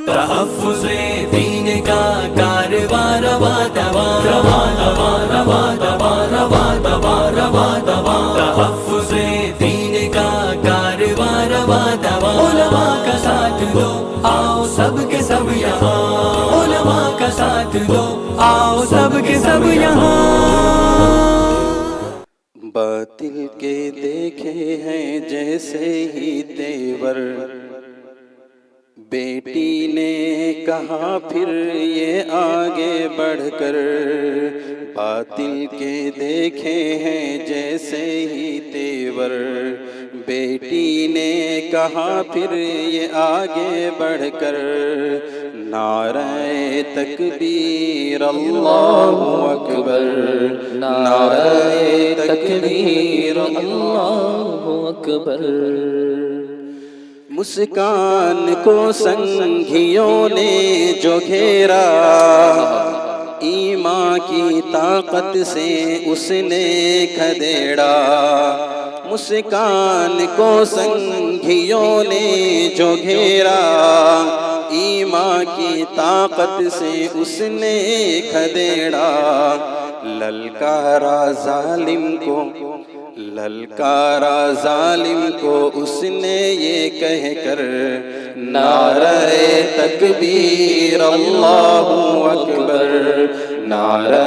تحفظ دین کا کارواں رواں رواں رواں رواں رواں رواں رواں رواں رواں رواں تحفظ دین کا کارواں رواں رواں علماء کا ساتھ دو آؤ سب کے سب یہاں علماء کا ساتھ دو آؤ سب کے سب یہاں باطل کے دیکھے ہیں جیسے ہی تیور بیٹی نے کہا پھر یہ آگے بڑھ کر باطل کے دیکھے ہیں جیسے ہی تیور بیٹی نے کہا پھر یہ آگے بڑھ کر نعرہ تکبیر اللہ اکبر نعرہ تکبیر اللہ اکبر مسکان کو سنگھیوں نے جو گھیرا ایمان کی طاقت سے اس نے کھدیڑا مسکان کو سنگھیوں نے جو گھیرا ایمان کی طاقت سے اس نے کھدیڑا للکارا ظالم کو اس نے یہ کہہ کر نعرہ تکبیر اللہ اکبر نعرہ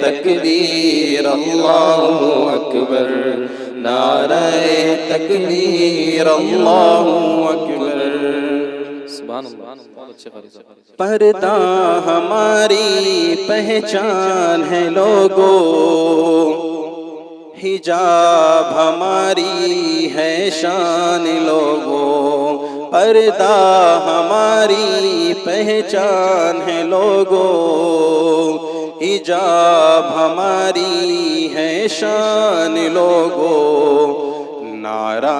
تکبیر اللہ اکبر نعرہ تکبیر اللہ اکبر سبحان اللہ پردہ ہماری پہچان ہے لوگو حجاب ہماری ہے شان لوگو پردہ ہماری پہچان ہے لوگو حجاب ہماری ہے شان لوگو نعرہ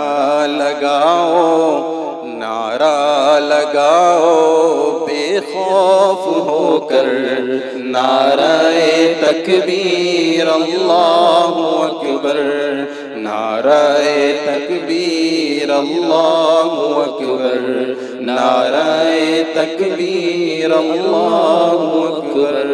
لگاؤ بے خوف ہو کر نعرہ تکبیر اللہ اکبر نعرہ تکبیر اللہ اکبر نعرہ تکبیر اللہ اکبر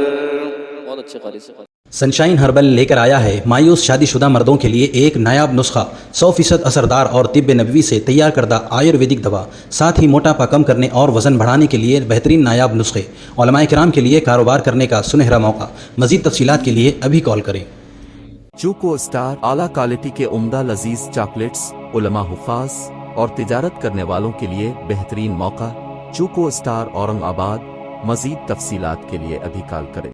بہت اچھے قاری سے سنشائن ہربل لے کر آیا ہے مایوس شادی شدہ مردوں کے لیے ایک نایاب نسخہ 100% اثردار اور طب نبوی سے تیار کردہ آیورویدک دوا ساتھ ہی موٹاپا کم کرنے اور وزن بڑھانے کے لیے بہترین نایاب نسخے علماء کرام کے لیے کاروبار کرنے کا سنہرا موقع مزید تفصیلات کے لیے ابھی کال کریں چوکو اسٹار اعلیٰ کوالٹی کے عمدہ لذیذ چاکلیٹس علماء حفاظ اور تجارت کرنے والوں کے لیے بہترین موقع چوکو اسٹار اورنگ آباد مزید تفصیلات کے لیے ابھی کال کریں